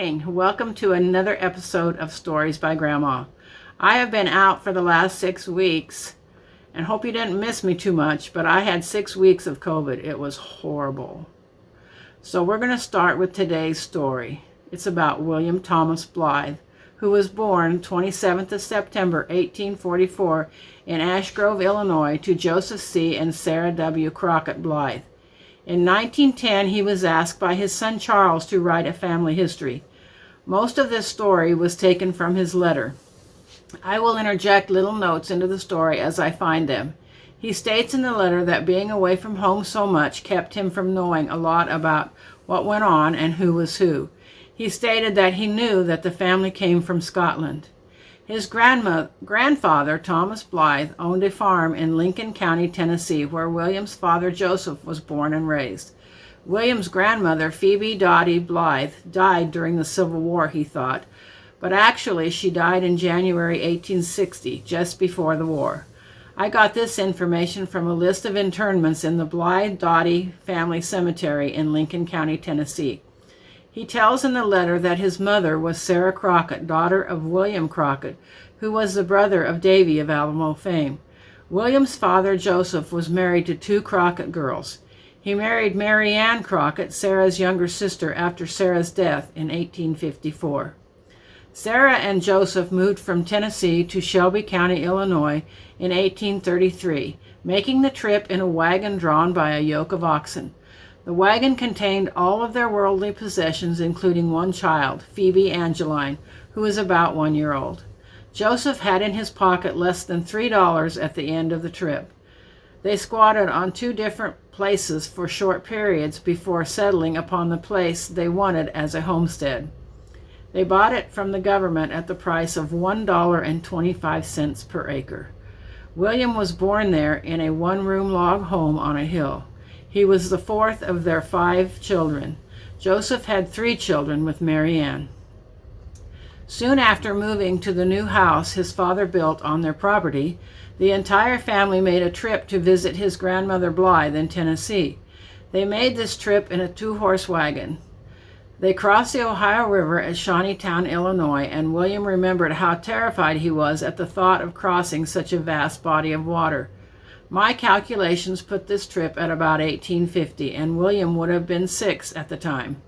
morning. Welcome to another episode of Stories by Grandma. I have been out for the last 6 weeks and hope you didn't miss me too much, but I had 6 weeks of COVID. It was horrible. So we're going to start with today's story. It's about William Thomas Blythe, who was born 27th of September 1844 in Ash Grove, Illinois, to Joseph C. and Sarah W. Crockett Blythe. In 1910, he was asked by his son Charles to write a family history. Most of this story was taken from his letter. I will interject little notes into the story as I find them. He states in the letter that being away from home so much kept him from knowing a lot about what went on and who was who. He stated that he knew that the family came from Scotland. His grandfather, Thomas Blythe, owned a farm in Lincoln County, Tennessee, where William's father, Joseph, was born and raised. William's grandmother, Phoebe Dottie Blythe, died during the Civil War, he thought, but actually she died in January 1860, just before the war. I got this information from a list of internments in the Blythe-Dottie family cemetery in Lincoln County, Tennessee. He tells in the letter that his mother was Sarah Crockett, daughter of William Crockett, who was the brother of Davy of Alamo fame. William's father, Joseph, was married to 2 Crockett girls. He married Mary Ann Crockett, Sarah's younger sister, after Sarah's death in 1854. Sarah and Joseph moved from Tennessee to Shelby County, Illinois in 1833, making the trip in a wagon drawn by a yoke of oxen. The wagon contained all of their worldly possessions, including one child, Phoebe Angeline, who was about 1 year old. Joseph had in his pocket less than $3 at the end of the trip. They squatted on 2 different places for short periods before settling upon the place they wanted as a homestead. They bought it from the government at the price of $1.25 per acre. William was born there in a 1-room log home on a hill. He was the 4th of their 5 children. Joseph had 3 children with Mary Ann. Soon after moving to the new house his father built on their property, the entire family made a trip to visit his grandmother Blythe in Tennessee. They made this trip in a 2-horse wagon. They crossed the Ohio River at Shawneetown, Illinois, and William remembered how terrified he was at the thought of crossing such a vast body of water. My calculations put this trip at about 1850, and William would have been 6 at the time.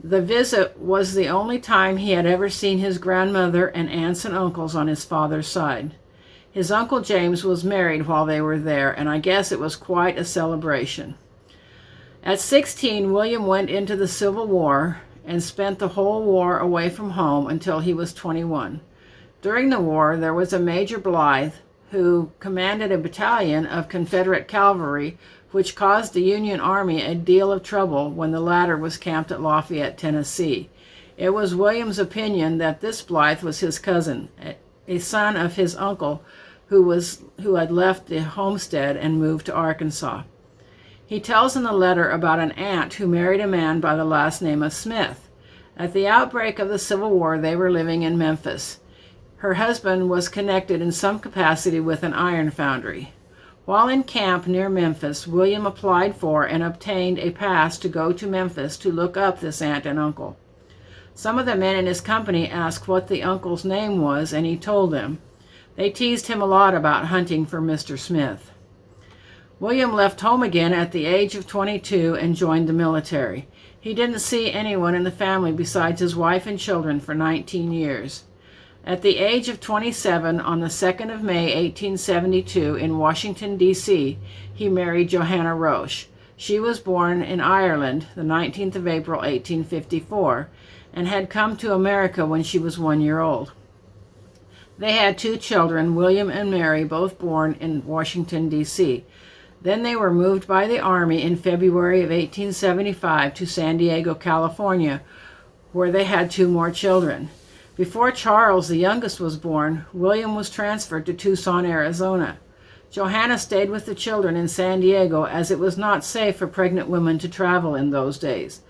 The visit was the only time he had ever seen his grandmother and aunts and uncles on his father's side. His Uncle James was married while they were there, and I guess it was quite a celebration. At 16, William went into the Civil War and spent the whole war away from home until he was 21. During the war, there was a Major Blythe who commanded a battalion of Confederate cavalry, which caused the Union Army a deal of trouble when the latter was camped at Lafayette, Tennessee. It was William's opinion that this Blythe was his cousin, a son of his uncle who had left the homestead and moved to Arkansas. He tells in the letter about an aunt who married a man by the last name of Smith. At the outbreak of the Civil War, they were living in Memphis. Her husband was connected in some capacity with an iron foundry. While in camp near Memphis, William applied for and obtained a pass to go to Memphis to look up this aunt and uncle. Some of the men in his company asked what the uncle's name was, and he told them. They teased him a lot about hunting for Mr. Smith. William left home again at the age of 22 and joined the military. He didn't see anyone in the family besides his wife and children for 19 years. At the age of 27, on the 2nd of May, 1872, in Washington, D.C., he married Johanna Roche. She was born in Ireland the 19th of April, 1854, and had come to America when she was 1 year old. They had 2 children, William and Mary, both born in Washington, D.C. Then they were moved by the Army in February of 1875 to San Diego, California, where they had 2 more children. Before Charles, the youngest, was born, William was transferred to Tucson, Arizona. Johanna stayed with the children in San Diego as it was not safe for pregnant women to travel in those days.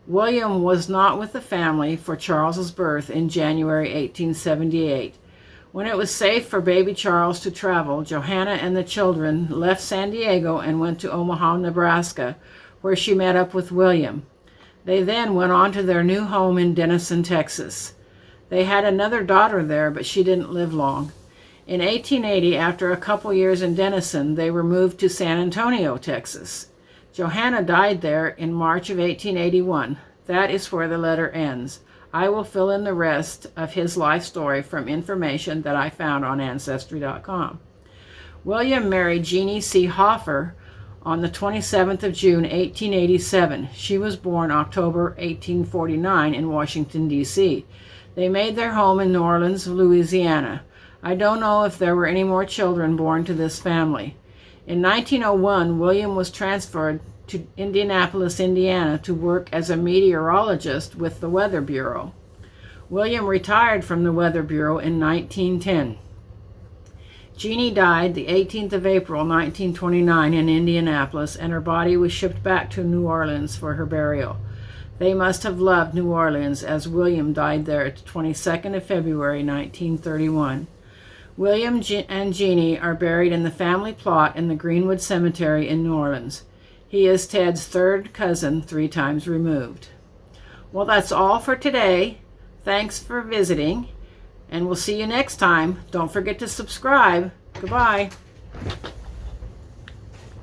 William was not with the family for Charles's birth in January 1878. When it was safe for baby Charles to travel, Johanna and the children left San Diego and went to Omaha, Nebraska, where she met up with William. They then went on to their new home in Denison, Texas. They had another daughter there, but she didn't live long. In 1880, after a couple years in Denison, they were moved to San Antonio, Texas. Johanna died there in March of 1881. That is where the letter ends. I will fill in the rest of his life story from information that I found on Ancestry.com. William married Jeannie C. Hoffer on the 27th of June, 1887. She was born October 1849 in Washington, D.C. They made their home in New Orleans, Louisiana. I don't know if there were any more children born to this family. In 1901, William was transferred to Indianapolis, Indiana to work as a meteorologist with the Weather Bureau. William retired from the Weather Bureau in 1910. Jeannie died the 18th of April, 1929 in Indianapolis, and her body was shipped back to New Orleans for her burial. They must have loved New Orleans, as William died there the 22nd of February, 1931. William and Jeannie are buried in the family plot in the Greenwood Cemetery in New Orleans. He is Ted's third cousin, 3 times removed. Well, that's all for today. Thanks for visiting, and we'll see you next time. Don't forget to subscribe. Goodbye.